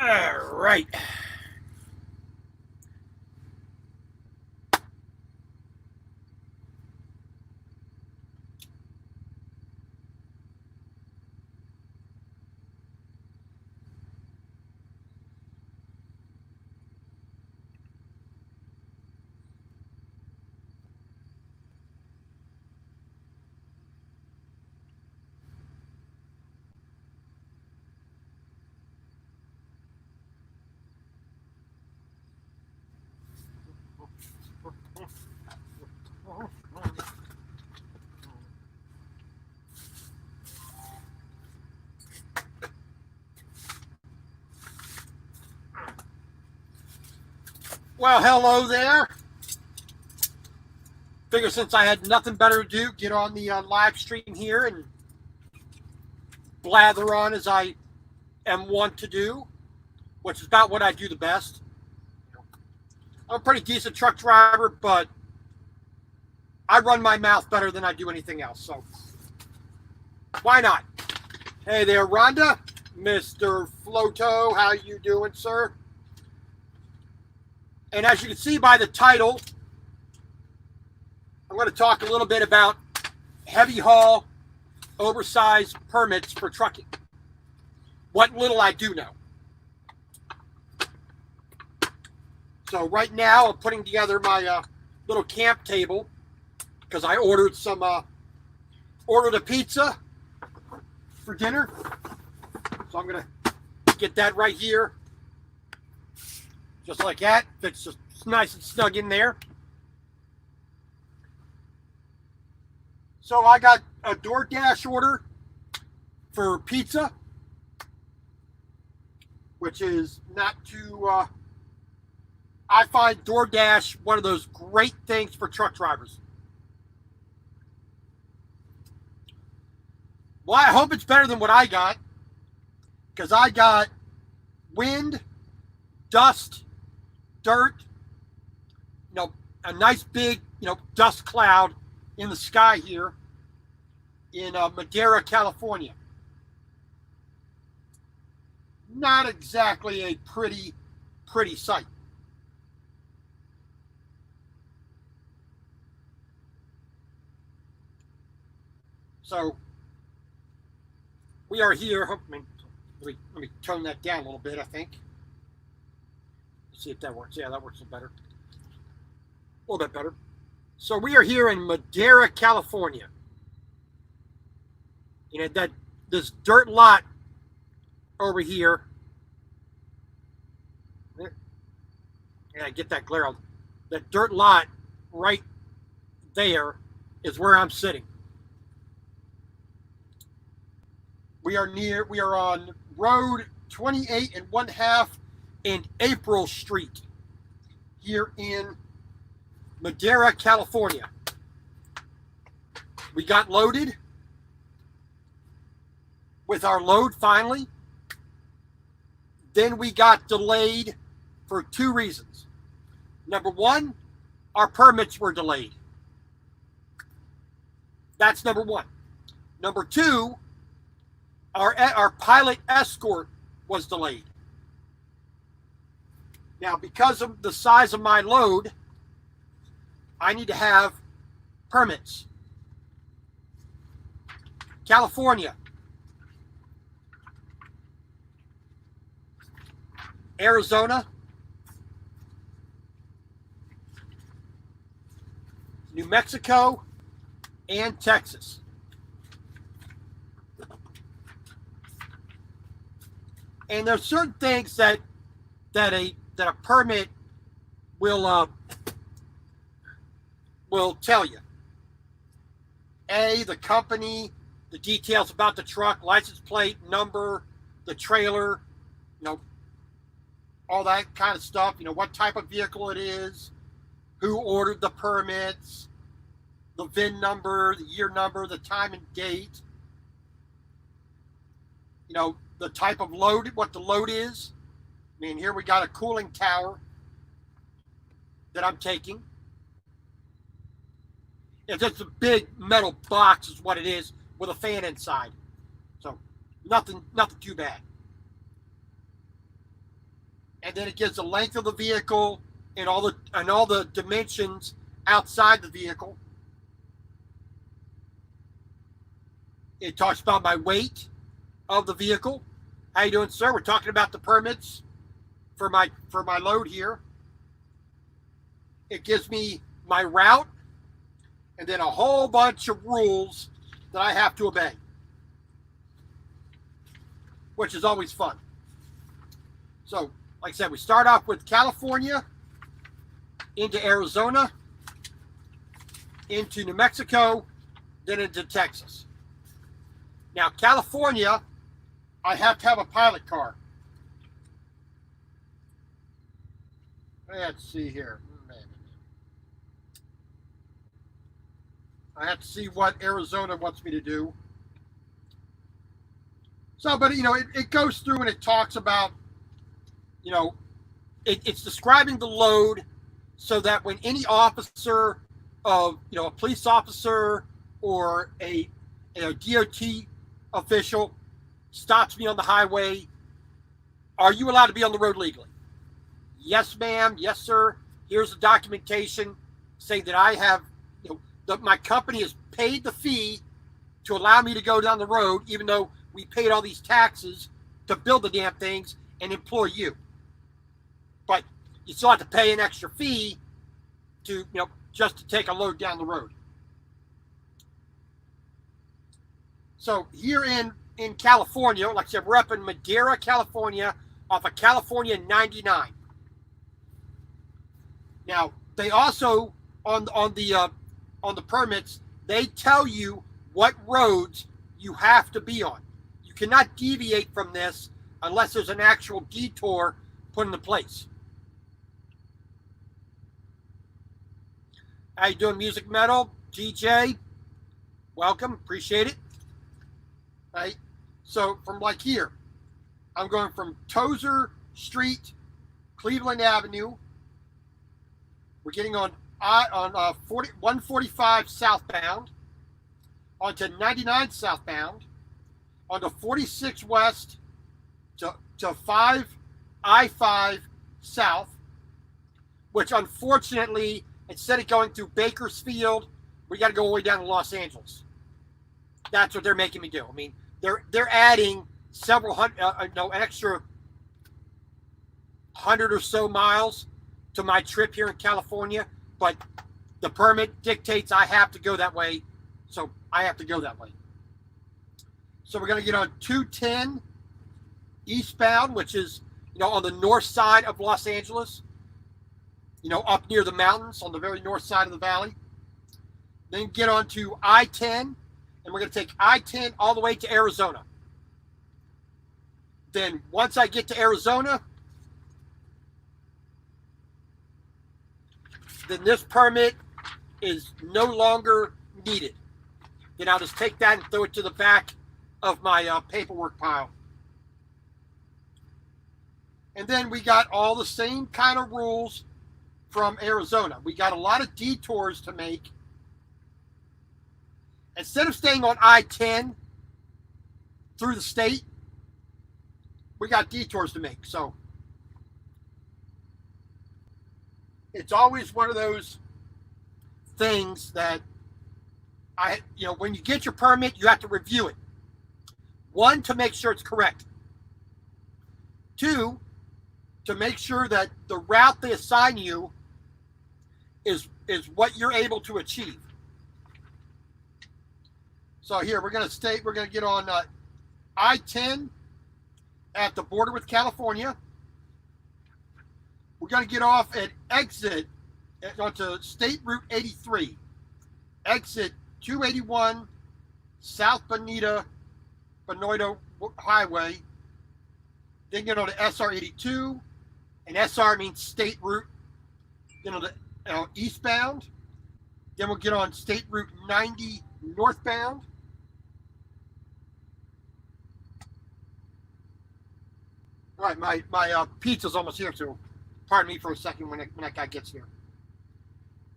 All right. Well, hello there. Figure since I had nothing better to do, get on the live stream here and blather on as I am wont to do, which is about what I do the best. I'm a pretty decent truck driver, but I run my mouth better than I do anything else. So why not? Hey there, Rhonda, Mr. Floto, how you doing, sir? And as you can see by the title, I'm going to talk a little bit about heavy haul, oversized permits for trucking. What little I do know. So right now I'm putting together my little camp table because I ordered ordered a pizza for dinner. So I'm going to get that right here. Just like that. Fits just nice and snug in there. So I got a DoorDash order for pizza, which is not too... I find DoorDash one of those great things for truck drivers. Well, I hope it's better than what I got, because I got wind, dust, dirt, a nice big, dust cloud in the sky here in Madera, California. Not exactly a pretty sight. So we are here. Let me tone that down a little bit, I think. Let's see if that works. Yeah, that works better. A little bit better. So we are here in Madera, California. This dirt lot over here. Yeah, get that glare on. That dirt lot right there is where I'm sitting. We are on road 28 and 1/2 in April Street here in Madera, California. We got loaded with our load finally. Then we got delayed for 2 reasons. Number 1, our permits were delayed. That's number 1. Number 2, our pilot escort was delayed. Now, because of the size of my load, I need to have permits. California, Arizona, New Mexico, and Texas. And there's certain things that a permit will tell you. The company, the details about the truck, license plate, number, the trailer, all that kind of stuff. What type of vehicle it is, who ordered the permits, the VIN number, the year number, the time and date. The type of load, what the load is. Here we got a cooling tower that I'm taking. It's just a big metal box is what it is with a fan inside. So nothing too bad. and then it gives the length of the vehicle and all the dimensions outside the vehicle. It talks about my weight of the vehicle. How you doing, sir? We're talking about the permits for my load here. It gives me my route and then a whole bunch of rules that I have to obey, which is always fun. So, like I said, we start off with California, into Arizona, into New Mexico, then into Texas. Now, California, I have to have a pilot car. Let's see here. I have to see what Arizona wants me to do. So, but, it goes through and it talks about, it's describing the load so that when any officer of, a police officer or a DOT official stops me on the highway, are you allowed to be on the road legally? Yes, ma'am. Yes, sir. Here's the documentation saying that I have, that my company has paid the fee to allow me to go down the road, even though we paid all these taxes to build the damn things and employ you. But you still have to pay an extra fee to, just to take a load down the road. So here in California, like I said, we're up in Madera, California, off of California 99. Now, they also, on the permits, they tell you what roads you have to be on. You cannot deviate from this unless there's an actual detour put into place. How you doing, Music Metal? GJ, welcome, appreciate it. Right, so from like here, I'm going from Tozer Street, Cleveland Avenue. We're getting on 145 southbound, onto 99 southbound, onto 46 west to 5 I-5 south, which unfortunately, instead of going through Bakersfield, we got to go all the way down to Los Angeles. That's what they're making me do. I mean, they're adding several hundred, an extra 100 or so miles to my trip here in California, but the permit dictates I have to go that way, so I have to go that way. So we're going to get on 210 eastbound, which is, on the north side of Los Angeles, up near the mountains on the very north side of the valley. Then get on to I-10, and we're going to take I-10 all the way to Arizona. Then once I get to Arizona, then this permit is no longer needed. Then I'll just take that and throw it to the back of my paperwork pile. And then we got all the same kind of rules from Arizona. We got a lot of detours to make. Instead of staying on I-10 through the state, we got detours to make. So it's always one of those things that when you get your permit, you have to review it. One, to make sure it's correct. Two, to make sure that the route they assign you is what you're able to achieve. So here we're going to get on I-10 at the border with California. We're going to get off at exit onto State Route 83, exit 281 South Bonita Highway. Then get on to SR 82, and SR means State Route. Then on the eastbound. Then we'll get on State Route 90 northbound. All right, my pizza's almost here, so pardon me for a second when that guy gets here.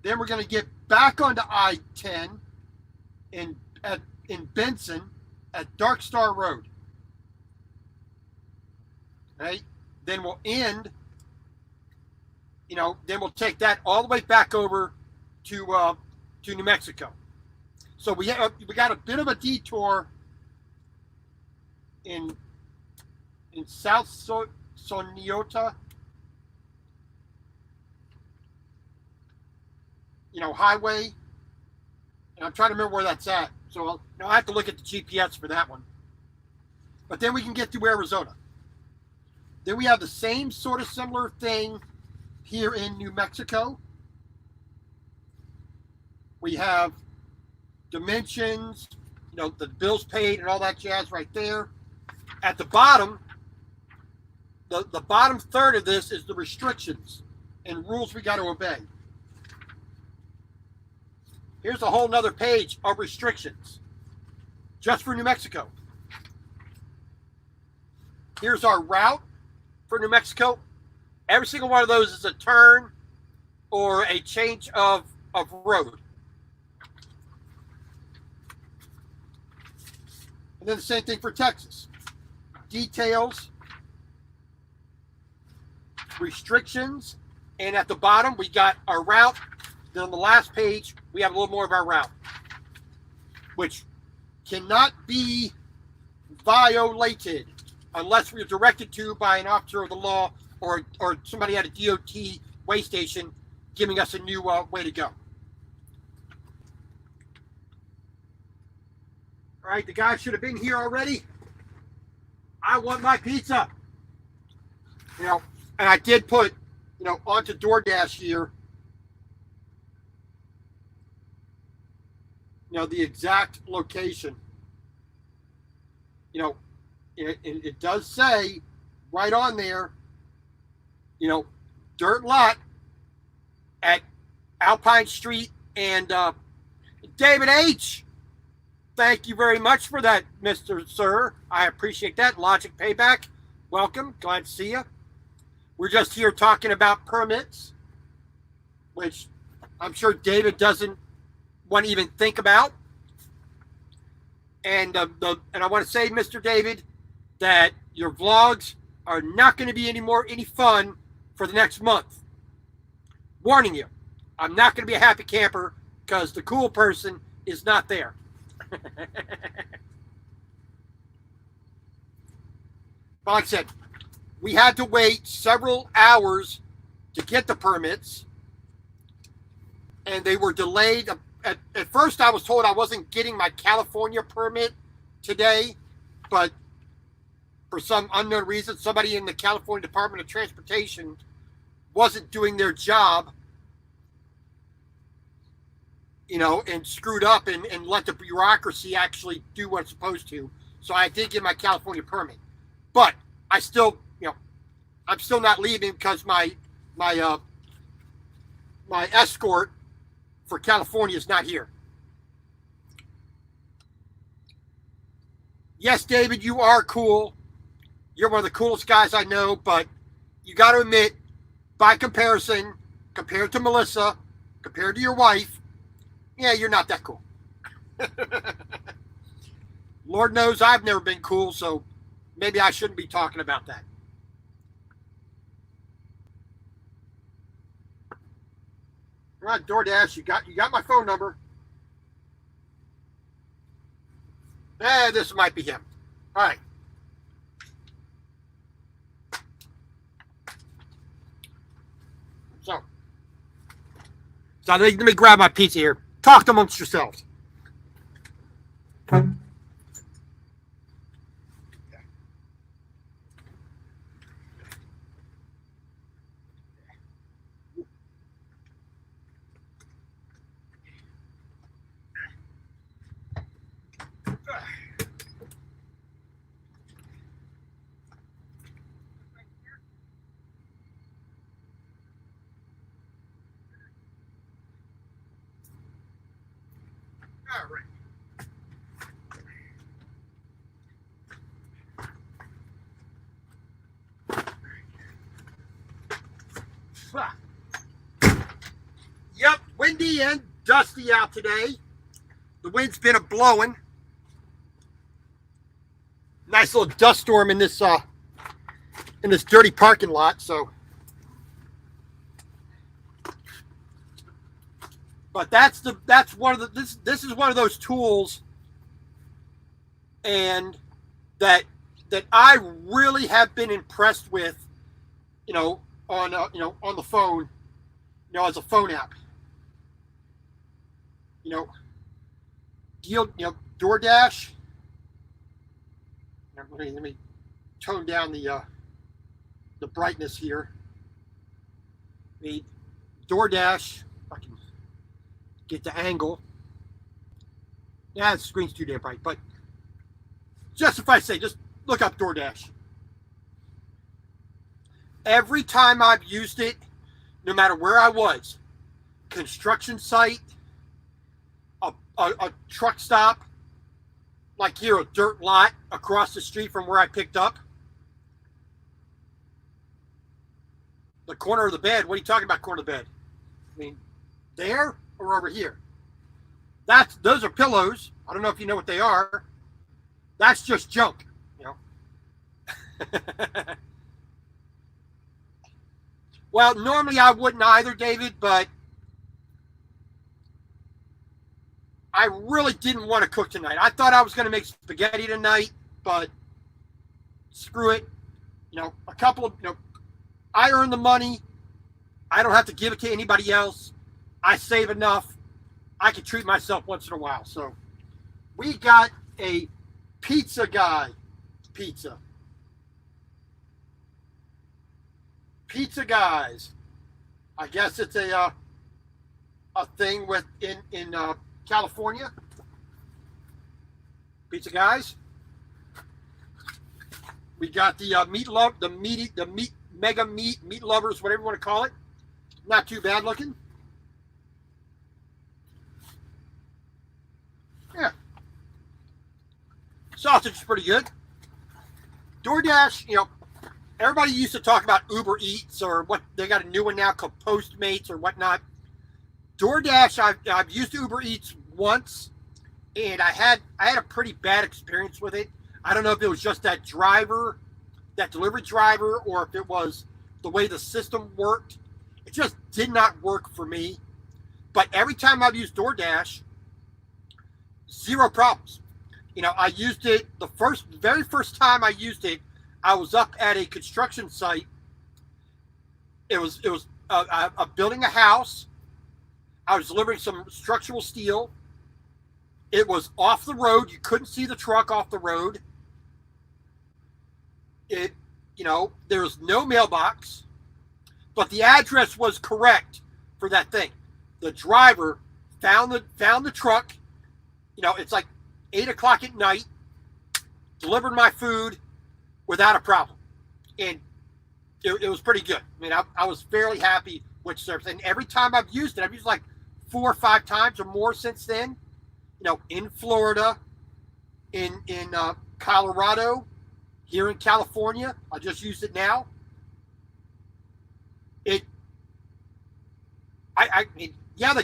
Then we're going to get back onto I-10 in Benson at Dark Star Road. Right? Then we'll end then we'll take that all the way back over to New Mexico. So we got a bit of a detour in South Sonota, highway, and I'm trying to remember where that's at. So I have to look at the GPS for that one. But then we can get to Arizona. Then we have the same sort of similar thing here in New Mexico. We have dimensions, the bills paid and all that jazz right there. At the bottom, the bottom third of this is the restrictions and rules we got to obey. Here's a whole nother page of restrictions just for New Mexico. Here's our route for New Mexico. Every single one of those is a turn or a change of road. And then the same thing for Texas. Details, restrictions, and at the bottom we got our route. Then on the last page we have a little more of our route, which cannot be violated unless we're directed to by an officer of the law or somebody at a DOT way station giving us a new way to go. All right, the guy should have been here already. I want my pizza. And I did put, onto DoorDash here, the exact location. It does say right on there, dirt lot at Alpine Street and David H. Thank you very much for that, Mr. Sir. I appreciate that. Logic Payback. Welcome. Glad to see you. We're just here talking about permits, which I'm sure David doesn't want to even think about. And I want to say, Mr. David, that your vlogs are not going to be any fun for the next month. Warning you, I'm not going to be a happy camper because the cool person is not there. But like I said, we had to wait several hours to get the permits, and they were delayed. At first, I was told I wasn't getting my California permit today, but for some unknown reason, somebody in the California Department of Transportation wasn't doing their job, and screwed up and let the bureaucracy actually do what it's supposed to. So I did get my California permit, but I still, I'm still not leaving because my escort for California is not here. Yes, David, you are cool. You're one of the coolest guys I know, but you got to admit, by comparison, compared to Melissa, compared to your wife, yeah, you're not that cool. Lord knows I've never been cool, so maybe I shouldn't be talking about that. All right, DoorDash, you got my phone number. This might be him. All right. So let me grab my pizza here. Talk amongst yourselves. All right. Yep, windy and dusty out today. The wind's been a-blowing. Nice little dust storm in this dirty parking lot. So But that's one of the this is one of those tools, and that I really have been impressed with, on the phone, as a phone app. You know, DoorDash. Let me tone down the brightness here. The DoorDash, if I can get the angle. Yeah, the screen's too damn bright, but just if I say, just look up DoorDash. Every time I've used it, no matter where I was, construction site, a truck stop, like here, a dirt lot across the street from where I picked up, the corner of the bed. What are you talking about, corner of the bed? I mean, there or over here? Those are pillows. I don't know if you know what they are. That's just junk, Well, normally I wouldn't either, David, but I really didn't want to cook tonight. I thought I was going to make spaghetti tonight, but screw it. A couple of, I earn the money. I don't have to give it to anybody else. I save enough. I can treat myself once in a while. So we got a pizza guy pizza. Pizza guys. I guess it's a thing in California. Pizza guys. We got the meat mega meat lovers, whatever you want to call it. Not too bad looking. Yeah. Sausage is pretty good. DoorDash, everybody used to talk about Uber Eats, or what they got a new one now called Postmates or whatnot. DoorDash, I've used Uber Eats once, and I had a pretty bad experience with it. I don't know if it was just that delivery driver, or if it was the way the system worked. It just did not work for me. But every time I've used DoorDash, zero problems. I used it the very first time I used it. I was up at a construction site. It was building a house. I was delivering some structural steel. It was off the road. You couldn't see the truck off the road. There was no mailbox, but the address was correct for that thing. The driver found the truck. It's like 8:00 at night. Delivered my food without a problem, and it was pretty good. I mean, I was fairly happy with service, and every time I've used it, I've used like 4 or 5 times or more since then. In Florida, in Colorado, here in California. I just used it now. The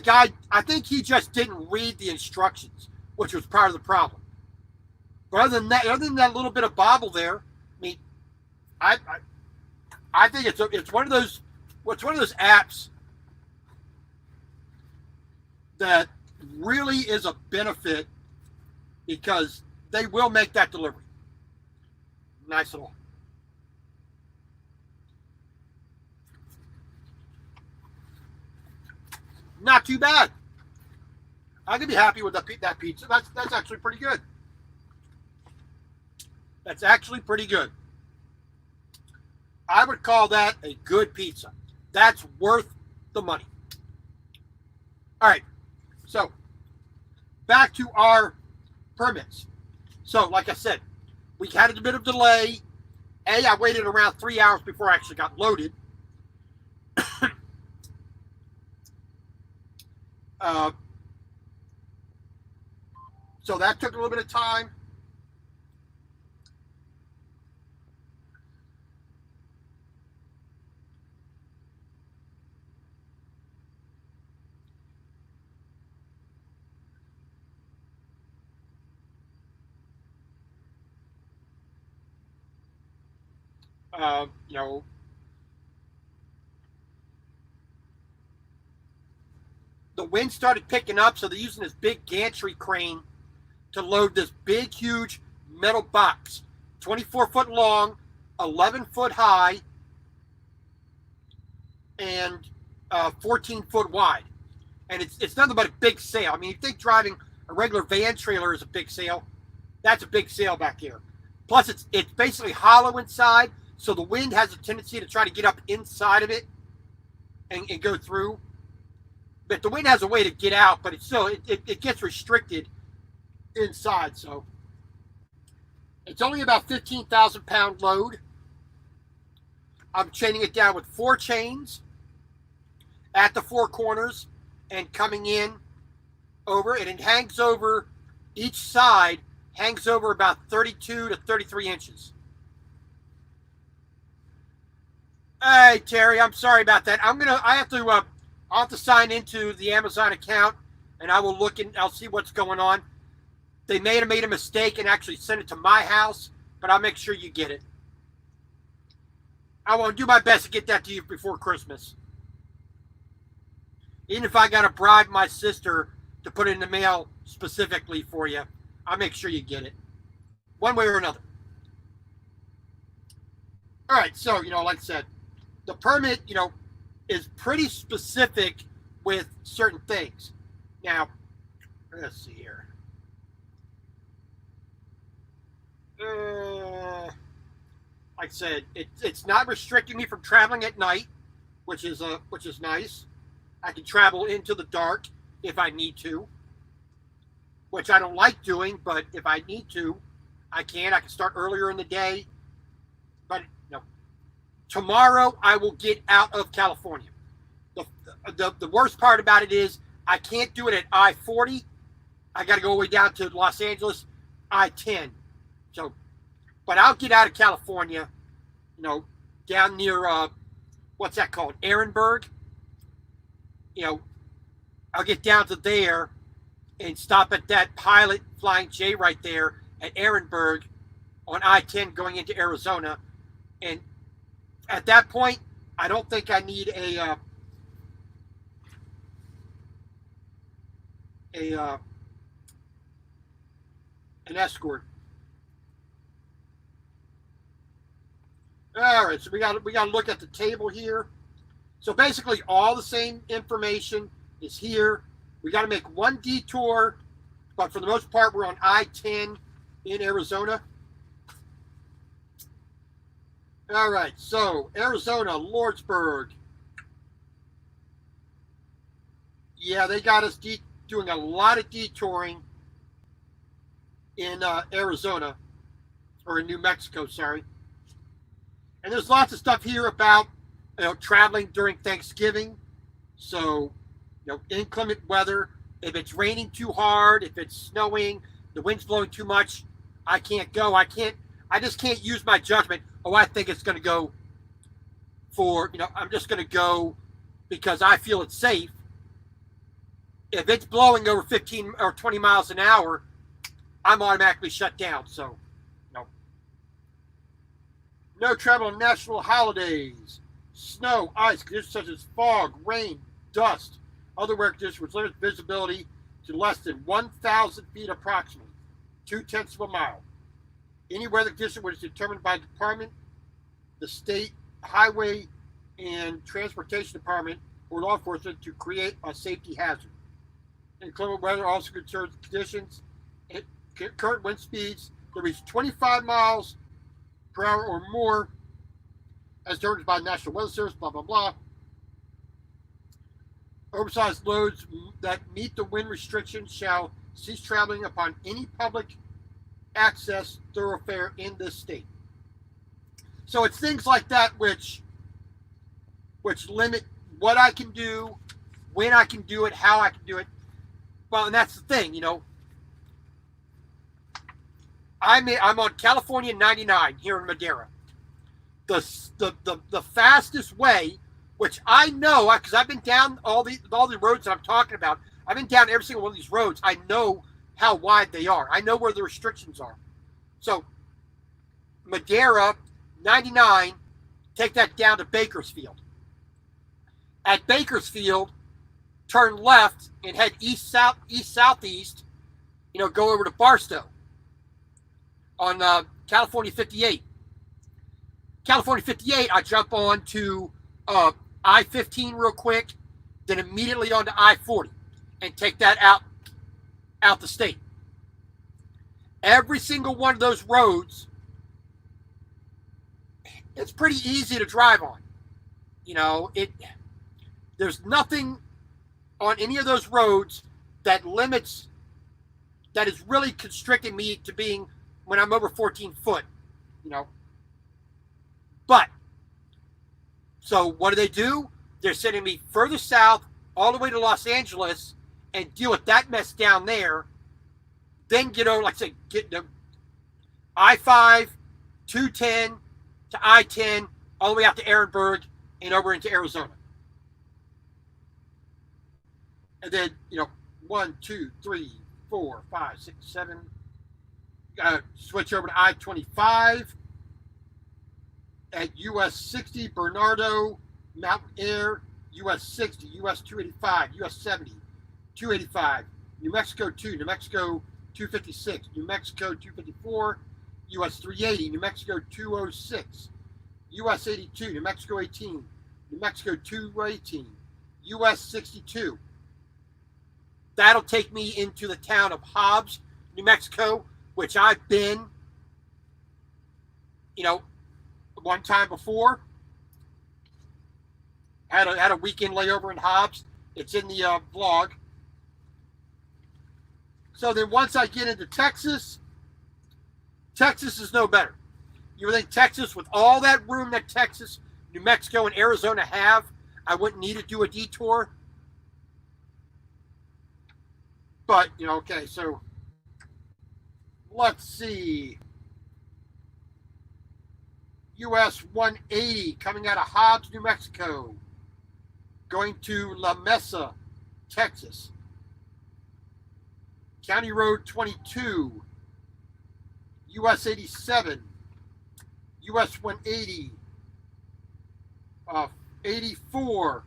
guy, I think he just didn't read the instructions, which was part of the problem. But other than that little bit of bobble there, I mean, I think it's one of those apps that really is a benefit, because they will make that delivery. Nice little. Not too bad. I could be happy with that pizza. That's actually pretty good. That's actually pretty good. I would call that a good pizza. That's worth the money. All right. So, back to our permits. So, like I said, we had a bit of delay. I waited around 3 hours before I actually got loaded. So that took a little bit of time. You know, the wind started picking up, so they're using this big gantry crane to load this big, huge metal box, 24 foot long, 11 foot high, and 14 foot wide. And it's nothing but a big sail. I mean, you think driving a regular van trailer is a big sail. That's a big sail back here. Plus, it's basically hollow inside, so the wind has a tendency to try to get up inside of it and go through. But the wind has a way to get out, but it gets restricted inside. So it's only about 15,000 pound load. I'm chaining it down with 4 chains at the 4 corners and coming in over, and it hangs over each side, hangs over about 32 to 33 inches. Hey Terry, I'm sorry about that. I'll have to sign into the Amazon account, and I will look and I'll see what's going on. They may have made a mistake and actually sent it to my house, but I'll make sure you get it. I want to do my best to get that to you before Christmas. Even if I got to bribe my sister to put it in the mail specifically for you, I'll make sure you get it. One way or another. All right, so, like I said, the permit, is pretty specific with certain things. Now, let's see here. Like I said, it's not restricting me from traveling at night, which is nice. I can travel into the dark if I need to, which I don't like doing, but if I need to, I can. I can start earlier in the day. But tomorrow I will get out of California. The worst part about it is I can't do it at I-40. I got to go all the way down to Los Angeles, I-10. So, but I'll get out of California, down near, what's that called? Ehrenberg. I'll get down to there and stop at that Pilot Flying J right there at Ehrenberg on I-10 going into Arizona. And at that point, I don't think I need an escort. All right, so we got to look at the table here. So basically, all the same information is here. We got to make one detour, but for the most part, we're on I-10 in Arizona. All right, so Arizona, Lordsburg. Yeah, they got us doing a lot of detouring in Arizona, or in New Mexico, sorry. And there's lots of stuff here about traveling during Thanksgiving. So, inclement weather. If it's raining too hard, if it's snowing, the wind's blowing too much, I can't go. I just can't use my judgment. Oh, I think it's going to go I'm just going to go because I feel it's safe. If it's blowing over 15 or 20 miles an hour, I'm automatically shut down. So, no travel on national holidays. Snow, ice, conditions such as fog, rain, dust, other weather conditions which limit visibility to less than 1,000 feet approximately, 0.2 of a mile. Any weather condition which is determined by the department, the state highway and transportation department, or law enforcement to create a safety hazard. Inclement weather also concerns conditions at current wind speeds that reach 25 miles per hour or more, as determined by the National Weather Service, blah, blah, blah. Oversized loads that meet the wind restrictions shall cease traveling upon any public access thoroughfare in this state. So it's things like that which limit what I can do, when I can do it, how I can do it. Well, and that's the thing, I'm on California 99 here in Madera. The fastest way, which I know because I've been down all the roads that I'm talking about. I've been down every single one of these roads. I know how wide they are. I know where the restrictions are. So Madera 99, take that down to Bakersfield. At Bakersfield, turn left and head southeast, go over to Barstow on California 58. California 58, I jump on to I-15 real quick, then immediately onto I-40 and take that out the state. Every single one of those roads, it's pretty easy to drive on. There's nothing on any of those roads that is really constricting me to being when I'm over 14 foot, But, so what do? They're sending me further south all the way to Los Angeles and deal with that mess down there. Then get over, like I said, get the I-5, 210 to I-10, all the way out to Ehrenberg and over into Arizona. And then, 1, 2, 3, 4, 5, 6, 7. Switch over to I-25 at US 60, Bernardo, Mountain Air, US 60, US 285, US 70, 285, New Mexico 2, New Mexico 256, New Mexico 254, US 380, New Mexico 206, US 82, New Mexico 18, New Mexico 218, US 62. That'll take me into the town of Hobbs, New Mexico, which I've been, one time before. Had a weekend layover in Hobbs. It's in the vlog. So then once I get into Texas is no better. You would think Texas, with all that room that Texas, New Mexico, and Arizona have, I wouldn't need to do a detour. But, okay, so let's see. US 180 coming out of Hobbs, New Mexico, going to La Mesa, Texas. County Road 22, US 87, US 180, 84,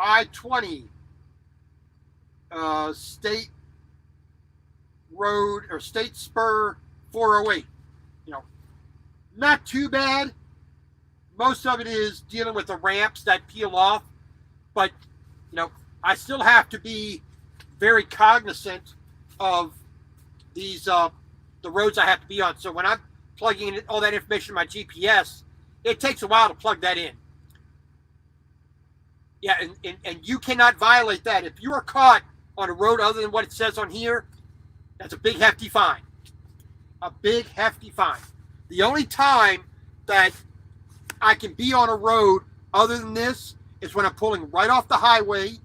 I-20, State Road or State Spur 408. Not too bad. Most of it is dealing with the ramps that peel off, but I still have to be very cognizant of these the roads I have to be on. So when I'm plugging in all that information in my GPS, it takes a while to plug that in. Yeah, and you cannot violate that. If you are caught on a road other than what it says on here, that's a big hefty fine. A big hefty fine. The only time that I can be on a road other than this is when I'm pulling right off the highway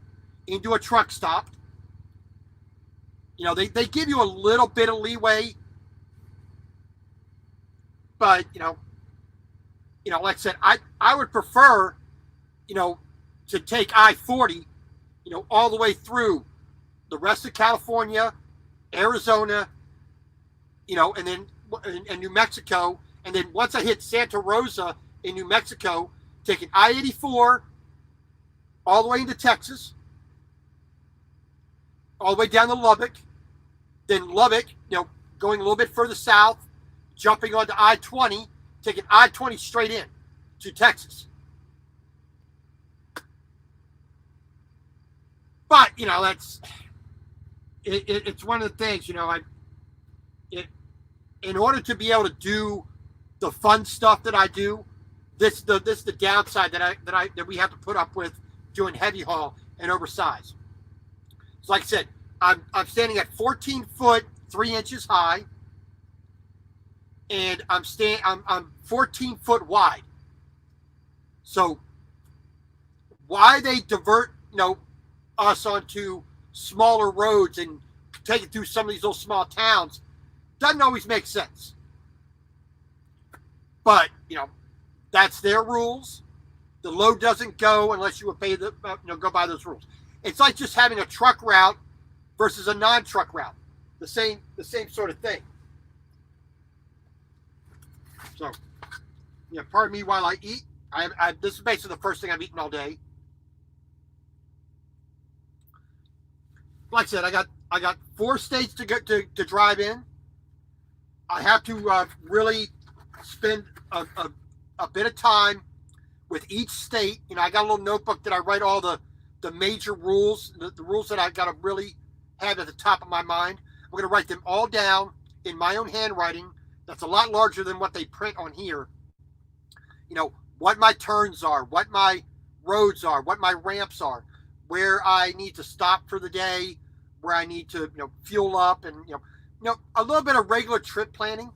into a truck stop. They give you a little bit of leeway, but like I said, I would prefer to take I-40 all the way through the rest of California, Arizona, and then and New Mexico, and then once I hit Santa Rosa in New Mexico, taking I-84 all the way into Texas, all the way down to Lubbock, then Lubbock, going a little bit further south, jumping onto I-20, taking I-20 straight in to Texas. But, that's it's one of the things, in order to be able to do the fun stuff that I do, this is the downside that we have to put up with doing heavy haul and oversize. So like I said, I'm standing at 14 foot 3 inches high, and I'm 14 foot wide. So why they divert us onto smaller roads and take it through some of these little small towns doesn't always make sense. But that's their rules. The load doesn't go unless you obey go by those rules. It's like just having a truck route versus a non-truck route. The same sort of thing. So, pardon me while I eat. This is basically the first thing I'm eating all day. like I said, I got 4 states to get to drive in. I have to really spend a bit of time with each state. You know, I got a little notebook that I write all the major rules, the rules that I got to really have at the top of my mind. I'm going to write them all down in my own handwriting. That's a lot larger than what they print on here. You know, what my turns are, what my roads are, what my ramps are, where I need to stop for the day, where I need to, fuel up, and a little bit of regular trip planning.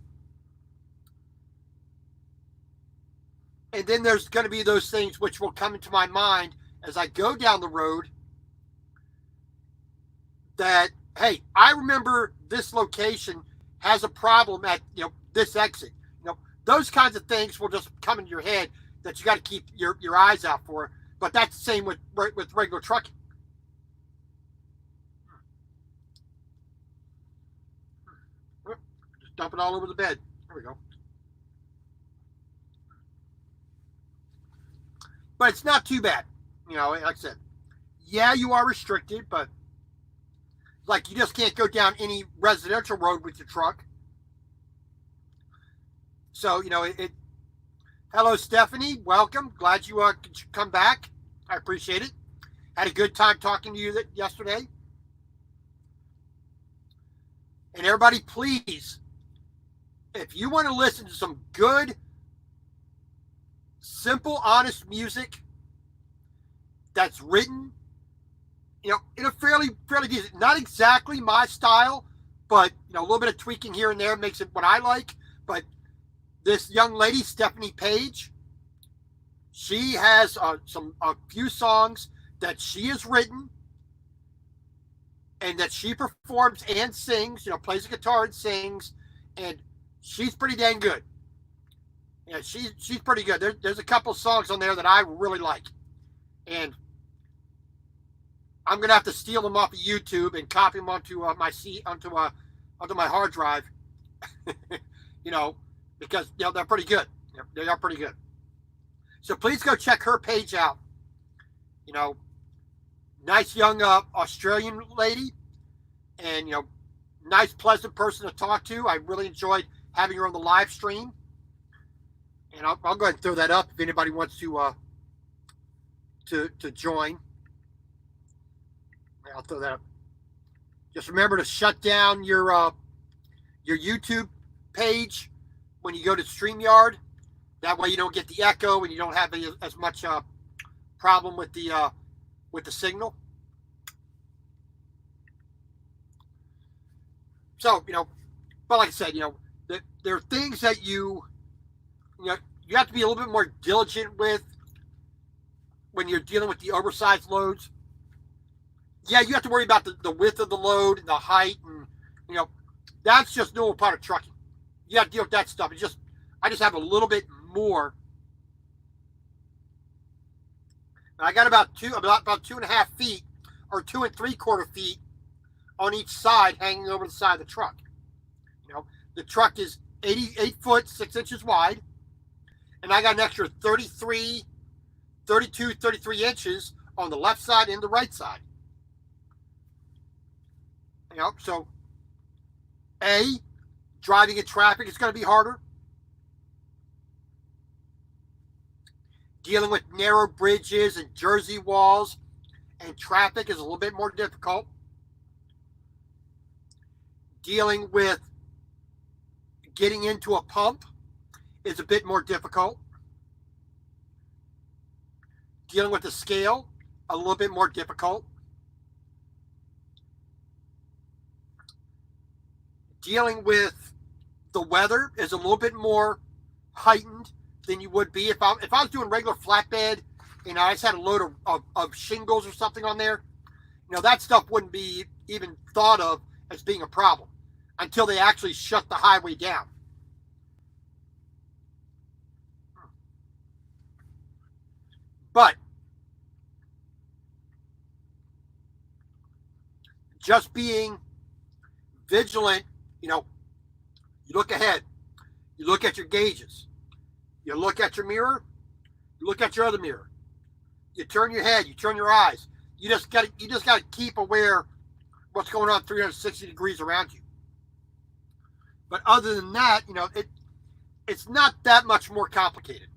And then there's going to be those things which will come into my mind as I go down the road that, hey, I remember this location has a problem at, this exit. Those kinds of things will just come into your head that you got to keep your eyes out for. But that's the same with regular trucking. Just dump it all over the bed. There we go. But it's not too bad. Like I said, yeah, you are restricted, but like you just can't go down any residential road with your truck. So, hello, Stephanie. Welcome. Glad you could come back. I appreciate it. Had a good time talking to you yesterday. And everybody, please, if you want to listen to some good, simple, honest music that's written, in a fairly decent, not exactly my style, but a little bit of tweaking here and there makes it what I like. But this young lady, Stephanie Page, she has a few songs that she has written and that she performs and sings, plays the guitar and sings, and she's pretty dang good. Yeah, she's pretty good. There's a couple songs on there that I really like, and I'm gonna have to steal them off of YouTube and copy them onto my hard drive. Because they're pretty good. They are pretty good. So please go check her page out. Nice young Australian lady, and nice, pleasant person to talk to. I really enjoyed having her on the live stream. And I'll go ahead and throw that up if anybody wants to join. I'll throw that up. Just remember to shut down your YouTube page when you go to StreamYard. That way you don't get the echo and you don't have as much problem with the signal. So, but like I said, there are things that you have to be a little bit more diligent with when you're dealing with the oversized loads. Yeah, you have to worry about the width of the load and the height, and that's just normal part of trucking. You have to deal with that stuff. I just have a little bit more. And I got about 2.5 feet or 2 3/4 feet on each side hanging over the side of the truck. The truck is 88 foot 6 inches wide, and I got an extra 33 inches on the left side and the right side. So driving in traffic is going to be harder. Dealing with narrow bridges and Jersey walls and traffic is a little bit more difficult. Dealing with getting into a pump is a bit more difficult. Dealing with the scale, a little bit more difficult. Dealing with the weather is a little bit more heightened than you would be if I was doing regular flatbed and I just had a load of shingles or something on there. That stuff wouldn't be even thought of as being a problem until they actually shut the highway down. But just being vigilant, you look ahead, you look at your gauges, you look at your mirror, you look at your other mirror, you turn your head, you turn your eyes. You just got to keep aware what's going on 360 degrees around you. But other than that, it's not that much more complicated.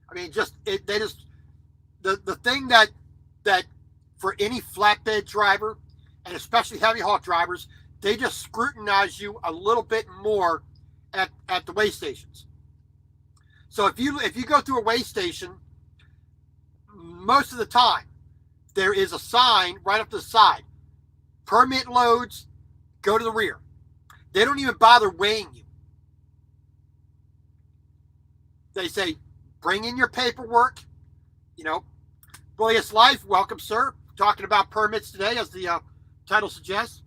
I mean, the thing that for any flatbed driver, and especially heavy haul drivers, they just scrutinize you a little bit more at the weigh stations. So if you go through a weigh station, most of the time there is a sign right up to the side. Permit loads, go to the rear. They don't even bother weighing you. They say, bring in your paperwork. Bullious Life, welcome, sir. Talking about permits today, as the title suggests.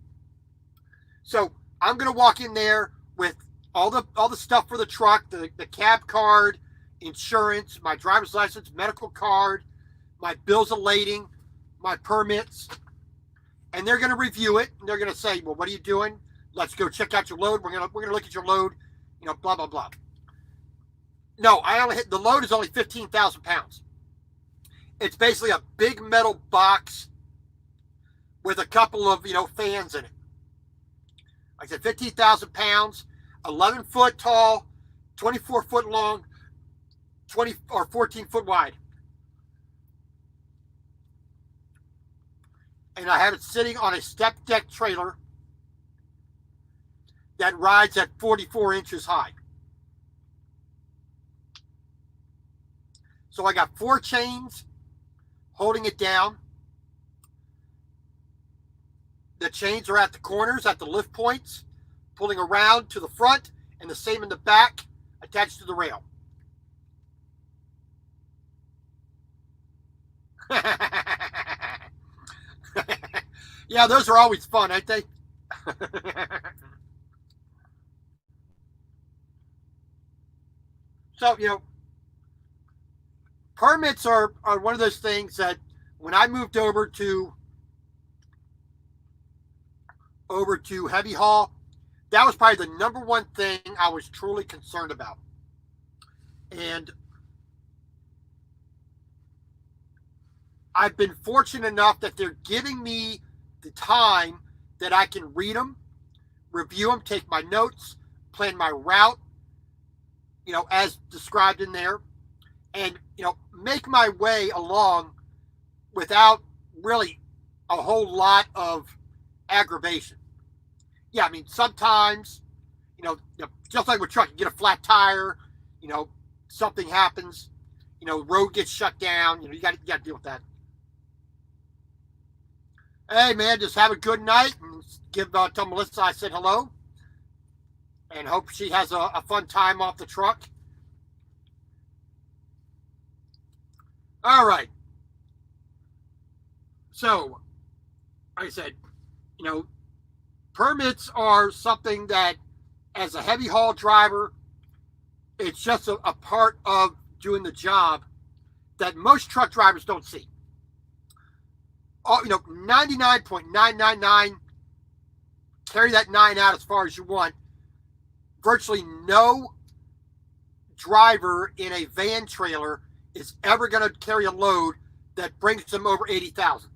So I'm going to walk in there with all the stuff for the truck, the cab card, insurance, my driver's license, medical card, my bills of lading, my permits, and they're going to review it. And they're going to say, well, what are you doing? Let's go check out your load. We're gonna look at your load. Blah blah blah. No, the load is only 15,000 pounds. It's basically a big metal box with a couple of fans in it. Like I said, 15,000 pounds, 11 foot tall, 24 foot long, 20 or 14 foot wide. And I have it sitting on a step deck trailer that rides at 44 inches high. So I got 4 chains holding it down. The chains are at the corners, at the lift points, pulling around to the front, and the same in the back, attached to the rail. Yeah, those are always fun, aren't they? So, permits are one of those things that when I moved over to heavy haul, that was probably the number one thing I was truly concerned about. And I've been fortunate enough that they're giving me the time that I can read them, review them, take my notes, plan my route, as described in there, and, make my way along without really a whole lot of aggravation. Yeah, I mean, sometimes, just like with truck, you get a flat tire, something happens, road gets shut down, you got to deal with that. Hey, man, just have a good night and tell Melissa I said hello and hope she has a fun time off the truck. All right. So, like I said, permits are something that, as a heavy haul driver, it's just a part of doing the job that most truck drivers don't see. 99.999, carry that 9 out as far as you want. Virtually no driver in a van trailer is ever going to carry a load that brings them over 80,000.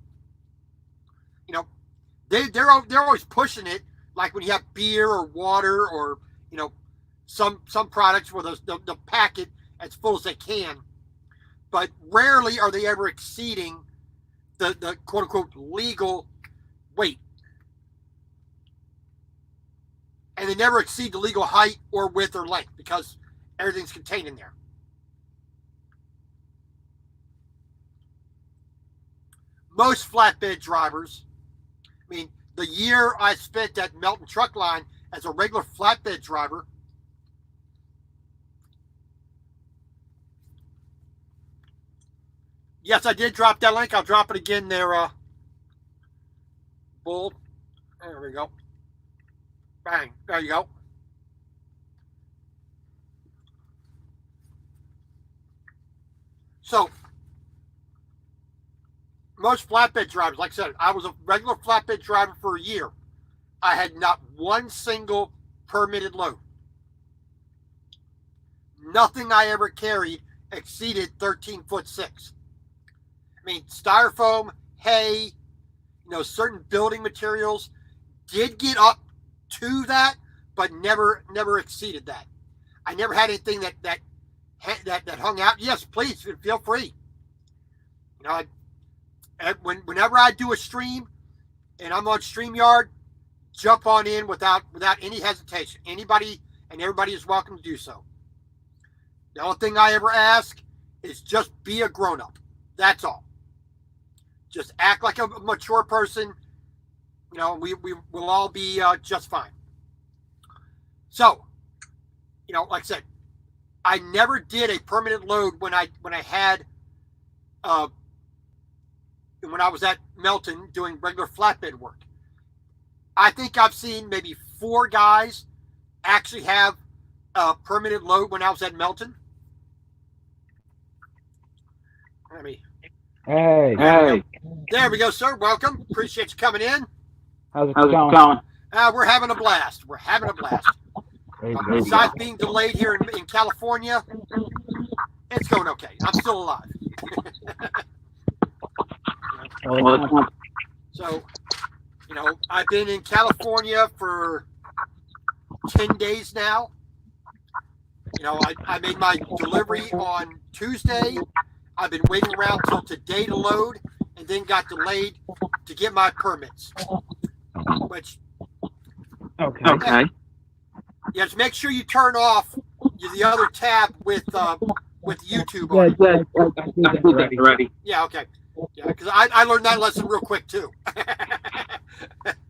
They're always pushing it, like when you have beer or water or some products where they'll pack it as full as they can, but rarely are they ever exceeding the quote unquote legal weight, and they never exceed the legal height or width or length because everything's contained in there. Most flatbed drivers, I mean, the year I spent at Melton Truck Line as a regular flatbed driver, yes, I did drop that link. I'll drop it again there, Bull. There we go. Bang. There you go. So, most flatbed drivers, like I said, I was a regular flatbed driver for a year. I had not one single permitted load. Nothing I ever carried exceeded 13 foot 6. I mean, styrofoam, hay, certain building materials did get up to that, but never exceeded that. I never had anything that hung out. Yes, please feel free. Whenever I do a stream and I'm on StreamYard, jump on in without any hesitation. Anybody and everybody is welcome to do so. The only thing I ever ask is just be a grown-up. That's all. Just act like a mature person. We will all be just fine. So, like I said, I never did a permanent load when I had when I was at Melton doing regular flatbed work. I think I've seen maybe 4 guys actually have a permanent load when I was at Melton. Hey. There we go, sir. Welcome. Appreciate you coming in. How's it going? We're having a blast. Besides being delayed here in California, it's going okay. I'm still alive. So, I've been in California for 10 days now. I made my delivery on Tuesday. I've been waiting around till today to load, and then got delayed to get my permits. Which, Okay. yeah, just make sure you turn off the other tab with YouTube on it. I did that already. Yeah, okay. Yeah, because I learned that lesson real quick too.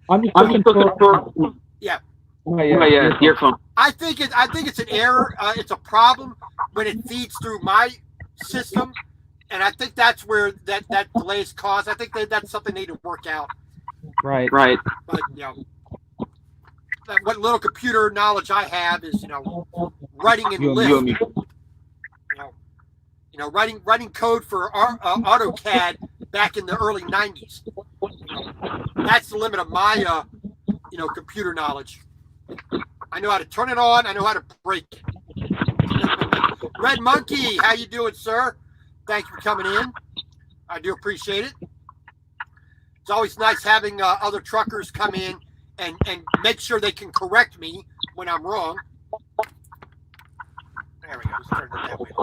I'm just looking for Yeah. earphone. I think it's an error. It's a problem when it feeds through my system, and I think that's where that delay is caused. I think that's something they need to work out. Right. But what little computer knowledge I have is writing in Lisp. Writing code for AutoCAD back in the early '90s. That's the limit of my computer knowledge. I know how to turn it on. I know how to break it. Red Monkey, how you doing, sir? Thank you for coming in. I do appreciate it. It's always nice having other truckers come in and make sure they can correct me when I'm wrong. There we go. Let's turn it that way a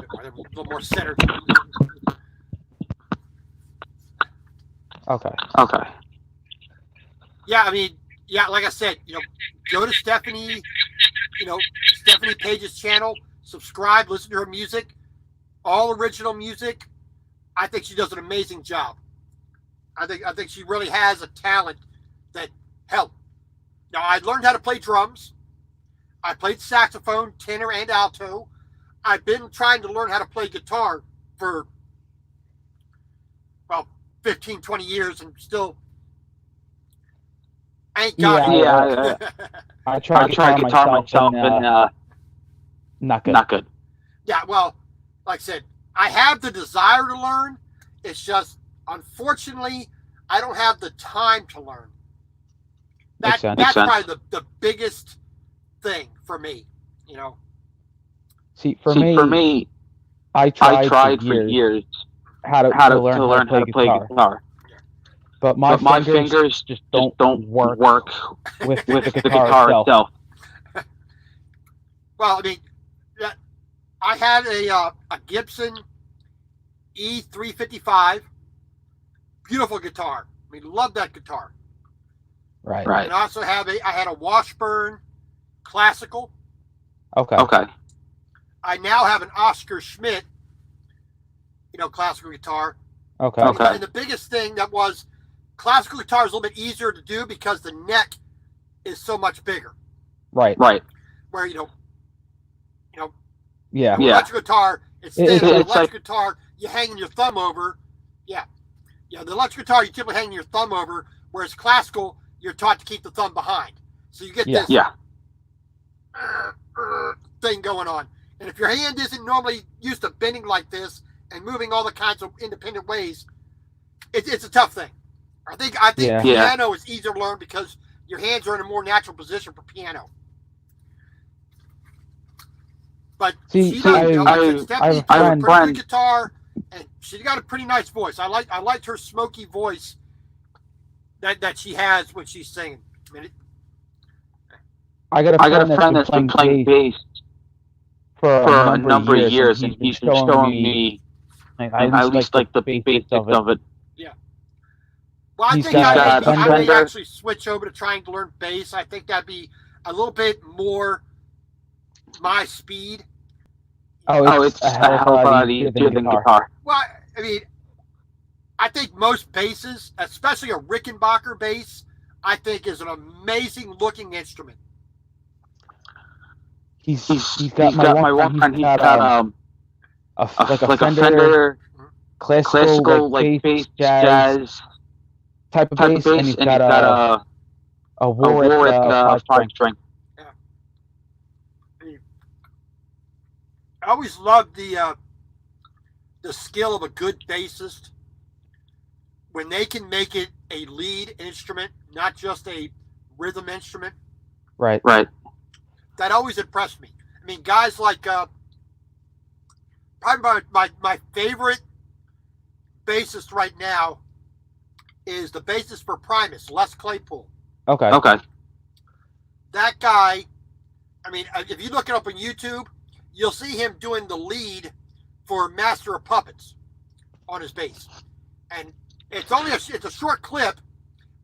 little more centered. Okay. Yeah, like I said, go to Stephanie Page's channel, subscribe, listen to her music, all original music. I think she does an amazing job. I think she really has a talent that helped. Now, I learned how to play drums. I played saxophone, tenor, and alto. I've been trying to learn how to play guitar for, 15, 20 years, and still ain't got it. Yeah. I tried guitar myself and not good. Yeah, well, like I said, I have the desire to learn. It's just, unfortunately, I don't have the time to learn. That's probably the biggest thing for me, See, for me, I tried for years how to learn how to play guitar. But my fingers just don't work with the guitar itself. Well, I had a Gibson E355, beautiful guitar. Love that guitar. Right. And I also I had a Washburn Classical. Okay. I now have an Oscar Schmidt, classical guitar. Okay. And the biggest thing that was, classical guitar is a little bit easier to do because the neck is so much bigger. Right. Where Yeah. electric guitar, it's thin. It's Electric like, guitar, you hanging your thumb over. Yeah. The electric guitar, you typically hanging your thumb over, whereas classical, you're taught to keep the thumb behind. So you get this thing going on. And if your hand isn't normally used to bending like this and moving all the kinds of independent ways, it's a tough thing. I think piano is easier to learn because your hands are in a more natural position for piano. But See, she does. Stephanie plays a pretty good guitar, and she's got a pretty nice voice. I liked her smoky voice that she has when she's singing. I mean, I got a friend that's been playing bass for a number of years, and he's been showing me at least like the basics of it. yeah. Well, I He's think got I may Fender. actually switch over to trying to learn bass. I think that'd be a little bit more my speed. Oh, it's a hell of a lot easier than guitar. Well, I mean, I think most basses, especially a Rickenbacker bass, I think is an amazing looking instrument. He's got my one friend. He's got a Fender classical like bass jazz type of bass, and he's got a Warwick 5-string. Yeah. I always loved the skill of a good bassist when they can make it a lead instrument, not just a rhythm instrument. Right. That always impressed me. I mean, guys like probably my favorite bassist right now is the bassist for Primus, Les Claypool. Okay. That guy, I mean, if you look it up on YouTube, you'll see him doing the lead for Master of Puppets on his bass. And it's a short clip,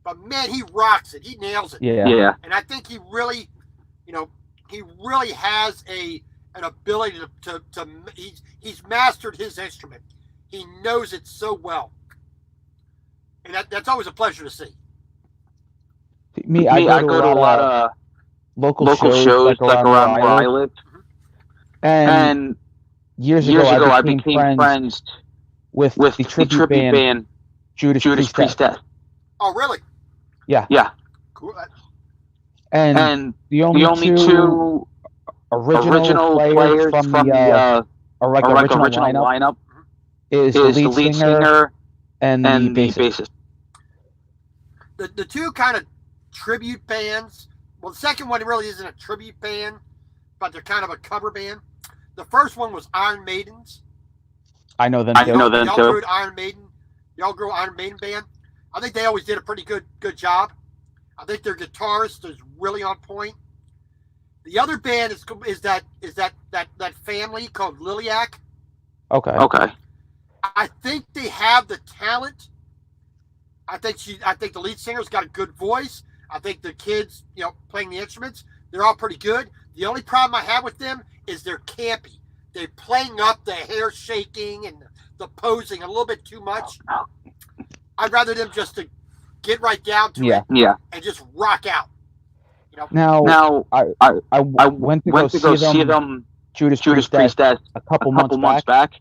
but man, he rocks it. He nails it. Yeah. And I think he really, he really has an ability to he's mastered his instrument. He knows it so well. And that's always a pleasure to see. I go to a lot of local shows like around where I live. And years ago, I became friends with the tribute band Judas Priestess. Oh, really? Yeah. Cool. And the only two original players from the original lineup is the lead singer and the bassist. The two kind of tribute bands. Well, the second one really isn't a tribute band, but they're kind of a cover band. The first one was Iron Maidens. I know them too. The All Girl Iron Maiden band. I think they always did a pretty good job. I think their guitarist is really on point. The other band is that family called Liliac. Okay. I think they have the talent. I think the lead singer's got a good voice. I think the kids, playing the instruments, they're all pretty good. The only problem I have with them is they're campy. They're playing up the hair shaking and the posing a little bit too much. I'd rather them just to get right down to it and just rock out. Now I went to go see them Judas Priestess a couple months back,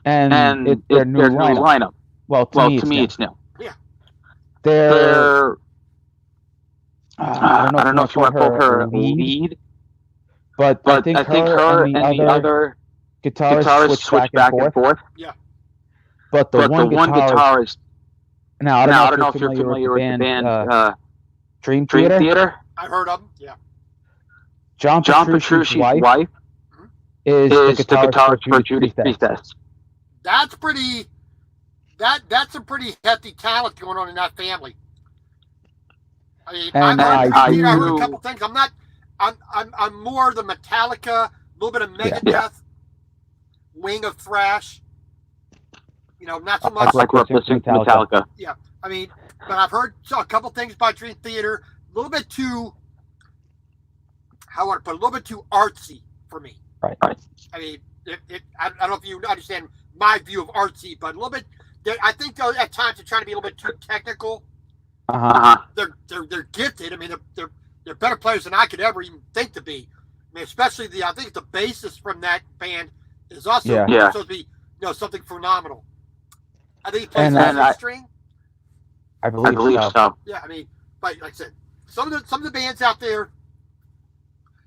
and it's their new lineup. Well, to me, it's new. Yeah. They're I don't know if you want to call her lead, but I think her and the other guitarists switch back and forth. Yeah. But the one guitarist. Now I don't know if you're familiar with the band Dream Theater. I've heard of them. Yeah. John Petrucci's wife is the guitarist for Judas Priestess. That's pretty. That's a pretty hefty talent going on in that family. I mean, I heard a couple things. I'm more the Metallica, a little bit of Megadeth, wing of thrash. Not so much. I grew up listening to Metallica. Yeah, I mean, but I've heard a couple things about Dream Theater. A little bit too, how would I put it, a little bit too artsy for me. Right. I mean, I don't know if you understand my view of artsy, but a little bit. I think at times they're trying to be a little bit too technical. They're gifted. I mean, they're better players than I could ever even think to be. I mean, especially I think the bassist from that band is also supposed to be something phenomenal. I think he plays the string. I believe so. Yeah, I mean, but like I said, some of the bands out there,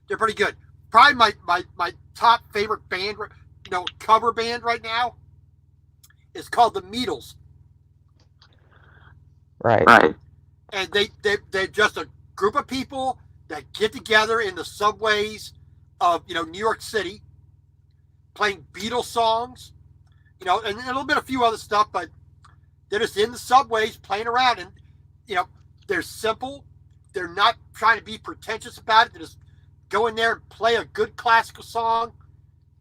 they're pretty good. Probably my top favorite band, cover band right now is called the Beatles. Right. And they're just a group of people that get together in the subways of New York City, playing Beatles songs, and a little bit a few other stuff, but they're just in the subways playing around, and they're simple. They're not trying to be pretentious about it. They just go in there and play a good classical song,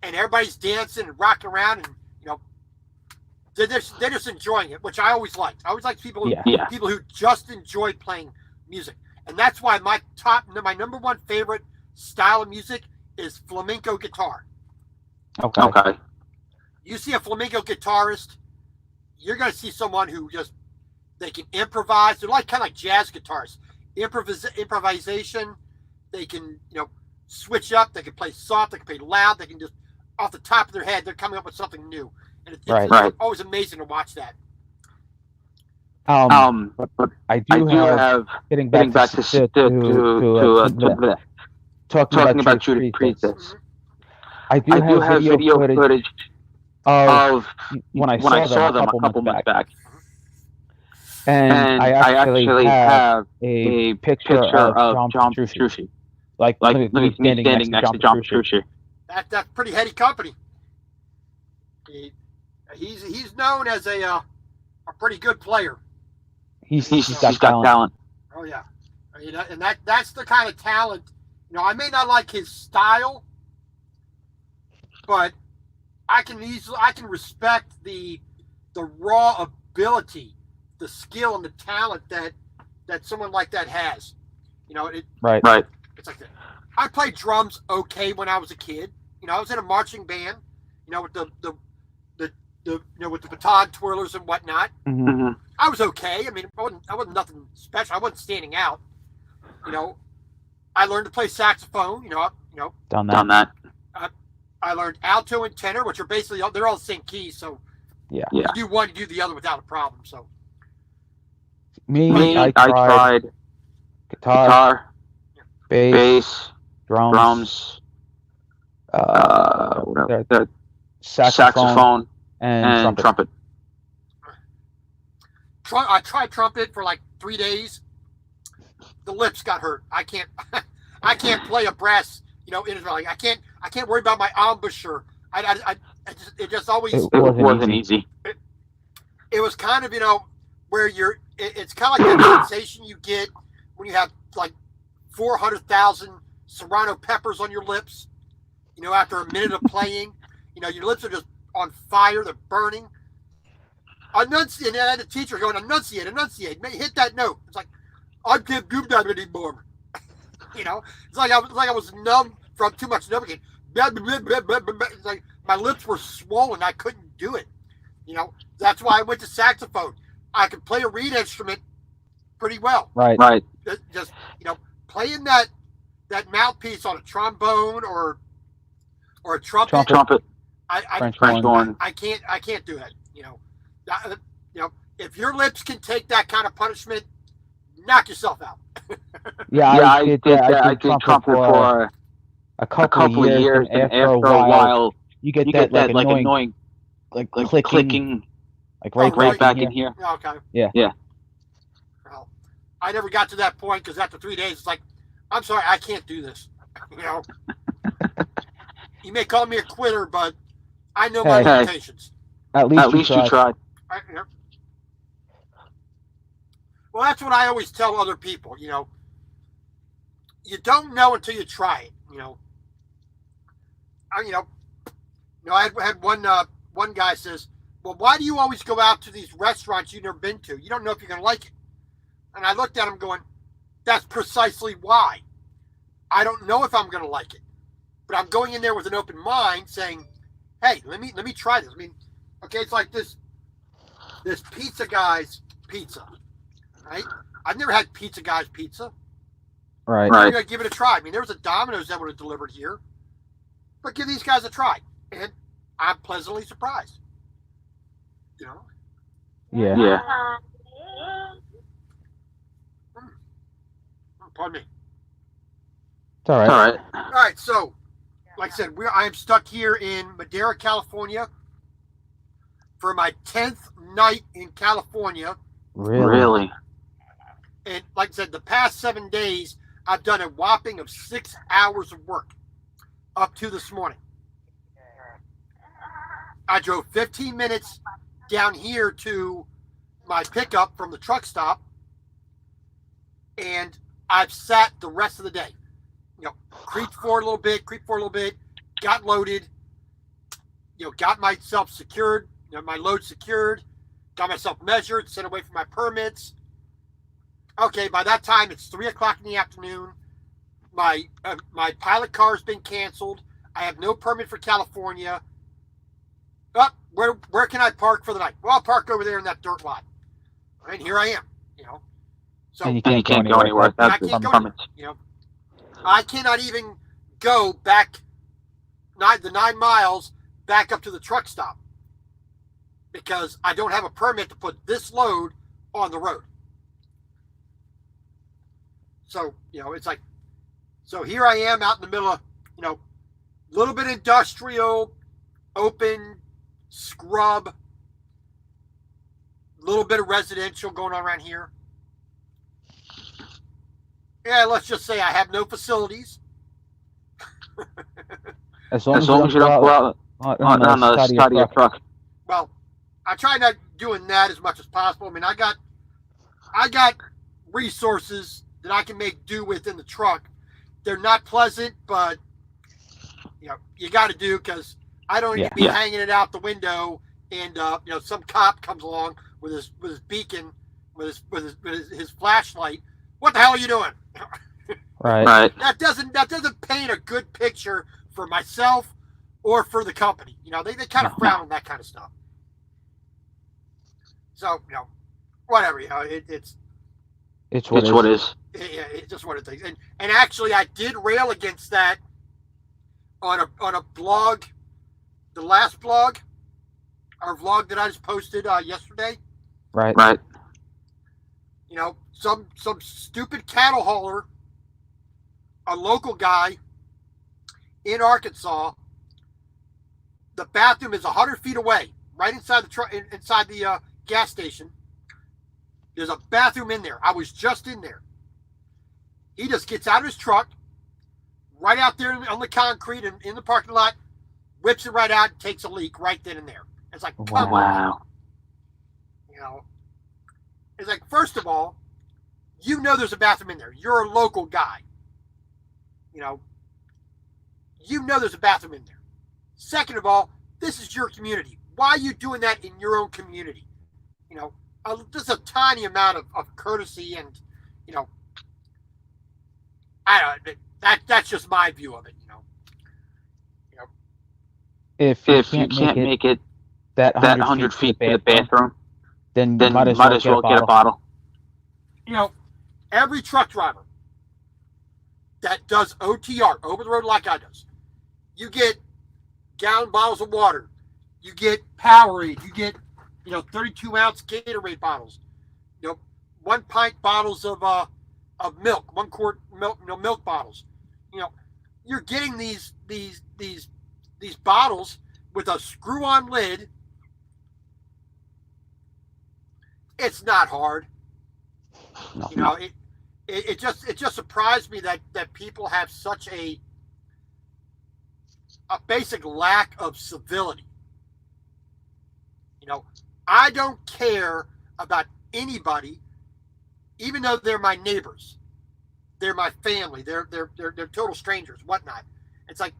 and everybody's dancing and rocking around, and they're just enjoying it, which I always liked. I always liked people who just enjoy playing music, and that's why my number one favorite style of music is flamenco guitar. Okay. You see a flamenco guitarist, you're going to see someone who they can improvise. They're kind of like jazz guitarists. Improvisation. They can, switch up. They can play soft. They can play loud. They can just, off the top of their head, they're coming up with something new. And it's always amazing to watch that. But I do have getting back to talking about Judas Priest. Mm-hmm. I do have video footage of when I saw them a couple months back. And I actually have a picture of John Petrucci. Like me standing next to John Petrucci. That's pretty heady company. He's known as a pretty good player. He's got talent. Oh yeah, and that's the kind of talent. I may not like his style, but I can respect the raw ability, the skill, and the talent that someone like that has. Right. It's like that. I played drums okay when I was a kid. I was in a marching band. With the with the baton twirlers and whatnot. Mm-hmm. I was okay. I mean, I wasn't nothing special. I wasn't standing out. I learned to play saxophone. Done that. I learned alto and tenor, which are basically they're all the same keys. So yeah, you do one, you do the other without a problem. So I tried guitar, bass, drums, saxophone, and trumpet. I tried trumpet for like 3 days. The lips got hurt. I can't play a brass. I can't worry about my embouchure. It just always it wasn't easy. It was kind of where it's kind of like that sensation you get when you have like 400,000 serrano peppers on your lips. After a minute of playing, your lips are just on fire. They're burning. Enunciate. And I had a teacher going, enunciate. Hit that note. It's like, I can't do that anymore. It's like I was numb from too much Novocaine. It's like my lips were swollen. I couldn't do it. That's why I went to saxophone. I could play a reed instrument pretty well. Right. Just playing that mouthpiece on a trombone or a trumpet. French horn. I can't do that. If your lips can take that kind of punishment, knock yourself out. I did trumpet for a couple of years, and after a while, you get that annoying like clicking, like right back in here. Okay. Yeah. Well, I never got to that point because after 3 days, it's like, I'm sorry, I can't do this. You may call me a quitter, but I know my limitations. At least you tried. Well, that's what I always tell other people. You don't know until you try it. I had one guy says, "Well, why do you always go out to these restaurants you've never been to? You don't know if you're going to like it." And I looked at him going, "That's precisely why. I don't know if I'm going to like it, but I'm going in there with an open mind, saying, hey, let me try this. I mean, okay, it's like this pizza guy's pizza, right? I've never had pizza guy's pizza. Right. I'm going to give it a try. I mean, there was a Domino's that would have delivered here, but give these guys a try, and I'm pleasantly surprised. Yeah. Pardon me. It's all right. All right. So, like I said, I am stuck here in Madera, California, for my 10th night in California. Really? And like I said, the past 7 days, I've done a whopping of 6 hours of work up to this morning. I drove 15 minutes down here to my pickup from the truck stop, and I've sat the rest of the day. Creeped forward a little bit, got loaded, got myself secured, my load secured, got myself measured, sent away for my permits. Okay, by that time it's 3:00 in the afternoon. My pilot car has been canceled. I have no permit for California. Where can I park for the night? Well, I'll park over there in that dirt lot. And here I am. So and you can't go anywhere. I can't go anywhere. I cannot even go back the 9 miles back up to the truck stop because I don't have a permit to put this load on the road. So, it's like, so here I am out in the middle of, little bit industrial, open, scrub, little bit of residential going on around here. Yeah, let's just say I have no facilities. As long as you don't go out on the side of your truck. Well, I try not doing that as much as possible. I mean, I got resources that I can make do with in the truck. They're not pleasant, but you got to do because I don't need to be hanging it out the window, and some cop comes along with his beacon, with his flashlight. What the hell are you doing? Right. That doesn't paint a good picture for myself or for the company. They kind of frown on that kind of stuff. So whatever. It's what it is. Yeah, it's just what it is. And actually, I did rail against that on a blog, the last blog, our vlog that I just posted yesterday. Right. Some stupid cattle hauler, a local guy in Arkansas. The bathroom is 100 feet away, right inside the truck, inside the gas station. There's a bathroom in there. I was just in there. He just gets out of his truck, right out there on the concrete and in the parking lot, whips it right out and takes a leak right then and there. It's like, come on. It's like, first of all, there's a bathroom in there. You're a local guy. There's a bathroom in there. Second of all, this is your community. Why are you doing that in your own community? Just a tiny amount of courtesy and, I don't. That's just my view of it. If you can't make it that 100 feet to the bathroom, then you might as well get a bottle. Every truck driver that does OTR, over the road like I does, you get gallon bottles of water, you get Powerade, you get 32-ounce Gatorade bottles, 1 pint bottles of milk, 1 quart milk bottles. You're getting these bottles with a screw-on lid. It's not hard. No. It just surprised me that people have such a basic lack of civility. I don't care about anybody, even though they're my neighbors, they're my family, they're total strangers, whatnot. It's like,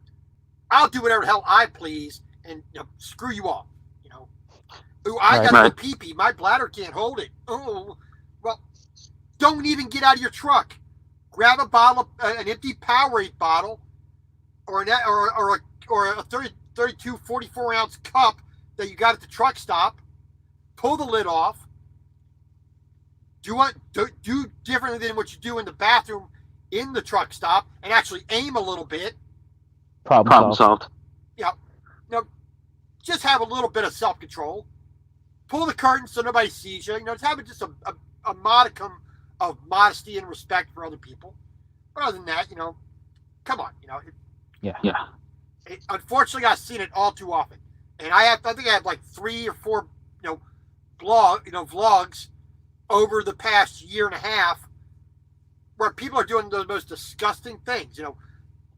I'll do whatever the hell I please, and screw you all. Ooh, I got no pee-pee. My bladder can't hold it. Oh, well, don't even get out of your truck. Grab a bottle, an empty Powerade bottle, or a 32, 44-ounce cup that you got at the truck stop. Pull the lid off. Do differently than what you do in the bathroom in the truck stop, and actually aim a little bit. Problem solved. Just have a little bit of self-control. Pull the curtain so nobody sees you. Just have just a modicum of modesty and respect for other people. But other than that, come on. Unfortunately, I've seen it all too often, and I think I have like 3 or 4, vlogs over the past year and a half where people are doing the most disgusting things.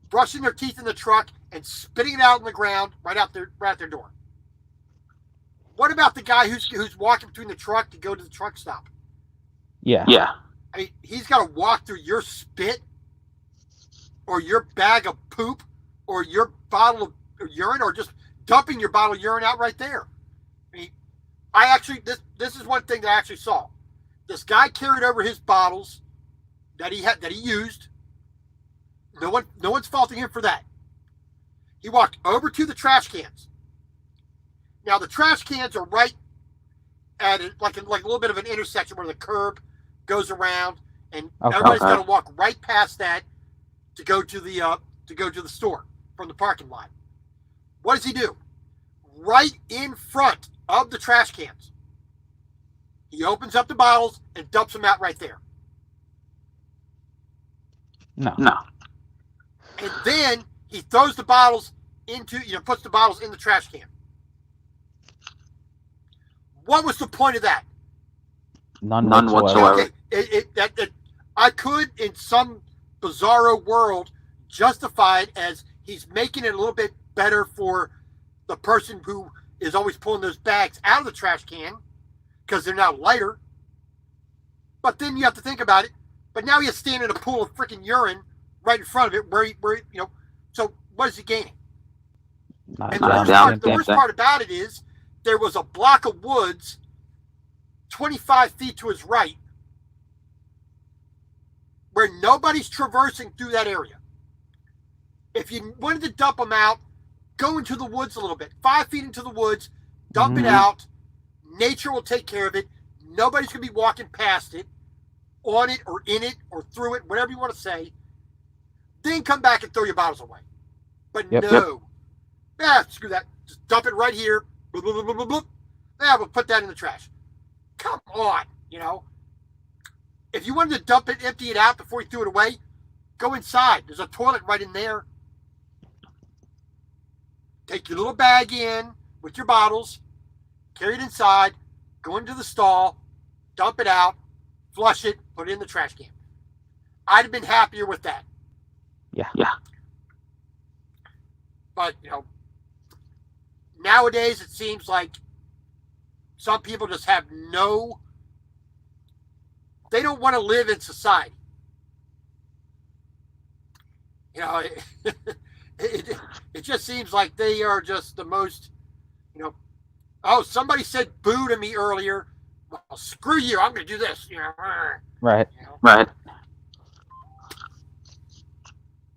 Brushing their teeth in the truck and spitting it out on the ground right out their door. What about the guy who's walking between the truck to go to the truck stop? Yeah. I mean, he's got to walk through your spit or your bag of poop or your bottle of urine or just dumping your bottle of urine out right there. I mean, this is one thing that I actually saw. This guy carried over his bottles that he used. No one's faulting him for that. He walked over to the trash cans. Now the trash cans are right at like a little bit of an intersection where the curb goes around, and everybody's got to walk right past that to go to the store from the parking lot. What does he do? Right in front of the trash cans, he opens up the bottles and dumps them out right there. No. And then he throws the bottles puts the bottles in the trash can. What was the point of that? None whatsoever. Okay, I could, in some bizarro world, justify it as he's making it a little bit better for the person who is always pulling those bags out of the trash can because they're now lighter. But then you have to think about it. But now he has to stand in a pool of freaking urine right in front of it where so what is he gaining? And the worst part about it is there was a block of woods 25 feet to his right where nobody's traversing through that area. If you wanted to dump them out, go into the woods a little bit. 5 feet into the woods, dump it out. Nature will take care of it. Nobody's going to be walking past it, on it, or in it, or through it, whatever you want to say. Then come back and throw your bottles away. But no. Yeah, screw that. Just dump it right here. Blah, blah, blah, blah, blah. Yeah, we'll put that in the trash. Come on, If you wanted to dump it, empty it out before you threw it away, go inside. There's a toilet right in there. Take your little bag in with your bottles, carry it inside, go into the stall, dump it out, flush it, put it in the trash can. I'd have been happier with that. Yeah. But, nowadays it seems like some people just have they don't want to live in society. It just seems like they are just the most, oh, somebody said boo to me earlier. Well, screw you. I'm going to do this. Right. Right.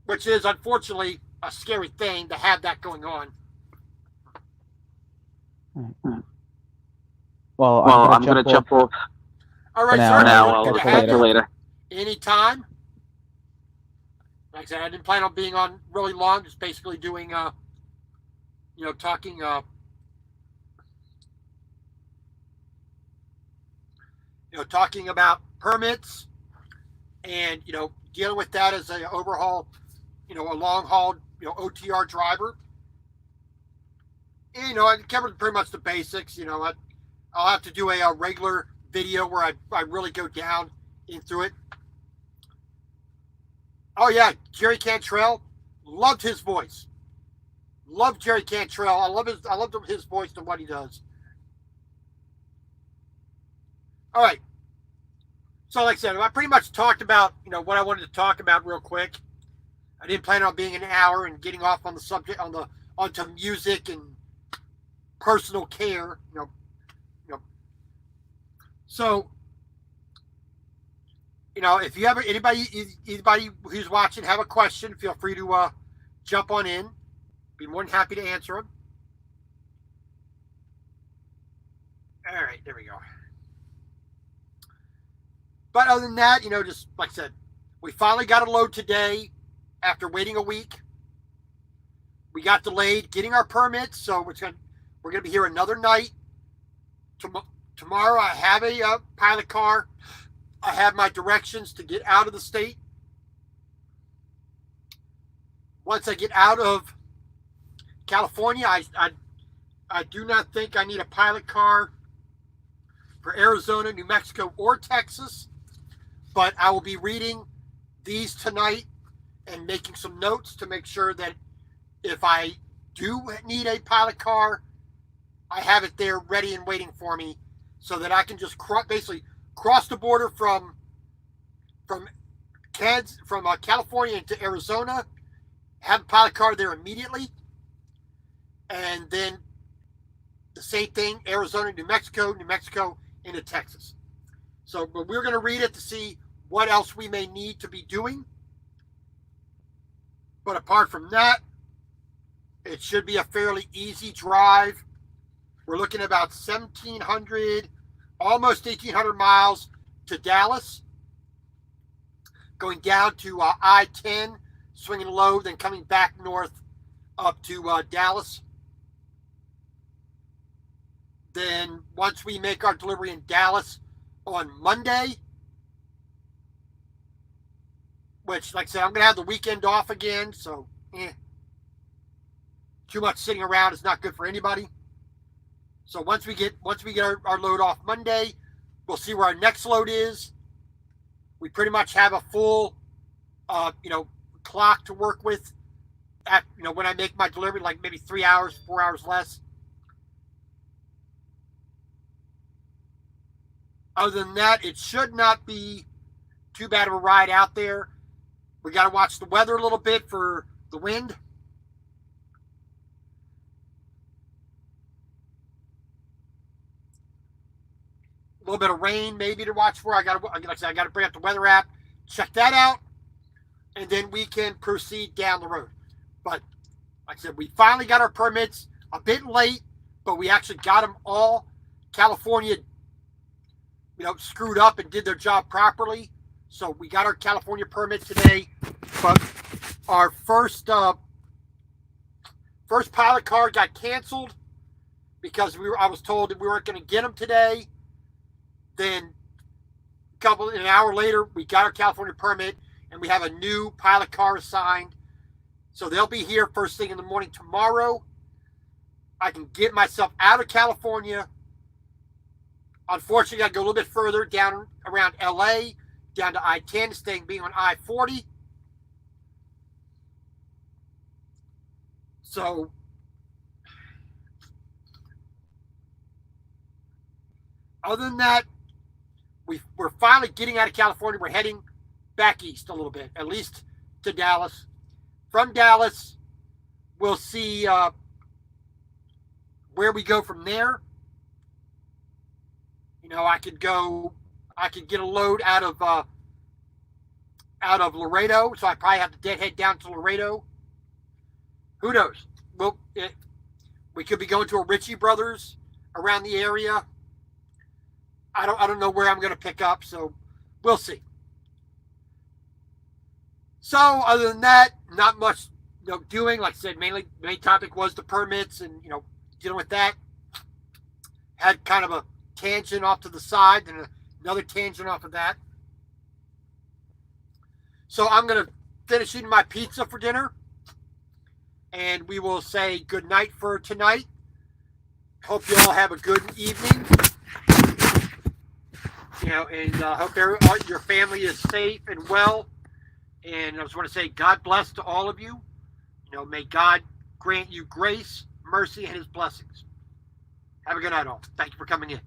Which is, unfortunately, a scary thing to have that going on. Well, I'm going to jump off. All right, sir. Now, I'll catch you later. Anytime. Like I said, I didn't plan on being on really long. Just basically doing, talking, talking about permits and, dealing with that as an overhaul, a long haul, OTR driver. And, I covered pretty much the basics. I'll have to do a regular video where I really go down in through it. Oh yeah, Jerry Cantrell, loved his voice. Loved Jerry Cantrell. I love his voice and what he does. All right. So like I said, I pretty much talked about, what I wanted to talk about real quick. I didn't plan on being an hour and getting off on the subject onto music and personal care, So, if you have anybody who's watching have a question, feel free to jump on in. Be more than happy to answer them. All right, there we go. But other than that, just like I said, we finally got a load today after waiting a week. We got delayed getting our permits, so we're gonna be here another night. Tomorrow I have a pilot car. I have my directions to get out of the state. Once I get out of California, I do not think I need a pilot car for Arizona, New Mexico, or Texas. But I will be reading these tonight and making some notes to make sure that if I do need a pilot car, I have it there ready and waiting for me so that I can just basically cross the border from from California into Arizona, have a pilot car there immediately, and then the same thing, Arizona, New Mexico into Texas. So, but we're going to read it to see what else we may need to be doing. But apart from that, it should be a fairly easy drive. We're looking at about 1,700, almost 1,800 miles to Dallas, going down to I-10, swinging low, then coming back north up to Dallas. Then once we make our delivery in Dallas on Monday, which, like I said, I'm going to have the weekend off again, so too much sitting around is not good for anybody. So once we get our load off Monday, we'll see where our next load is. We pretty much have a full, clock to work with. When I make my delivery, like maybe 3 hours, 4 hours less. Other than that, it should not be too bad of a ride out there. We got to watch the weather a little bit for the wind. A little bit of rain maybe to watch for. I got to bring up the weather app, check that out, and then we can proceed down the road. But like I said, we finally got our permits a bit late, but we actually got them all. California, screwed up and did their job properly. So we got our California permit today, but our first pilot car got canceled because I was told that we weren't going to get them today. Then an hour later, we got our California permit and we have a new pilot car assigned. So they'll be here first thing in the morning tomorrow. I can get myself out of California. Unfortunately, I go a little bit further down around LA, down to I-10, being on I-40. So other than that, we're finally getting out of California. We're heading back east a little bit, at least to Dallas. From Dallas, we'll see where we go from there. I could get a load out of Laredo, so I probably have to deadhead down to Laredo. Who knows? We could be going to a Ritchie Brothers around the area. I don't know where I'm going to pick up, so we'll see. So other than that, not much doing. Like I said, main topic was the permits and dealing with that. Had kind of a tangent off to the side and another tangent off of that. So I'm going to finish eating my pizza for dinner, and we will say good night for tonight. Hope you all have a good evening. And hope your family is safe and well. And I just want to say God bless to all of you. May God grant you grace, mercy, and his blessings. Have a good night all. Thank you for coming in.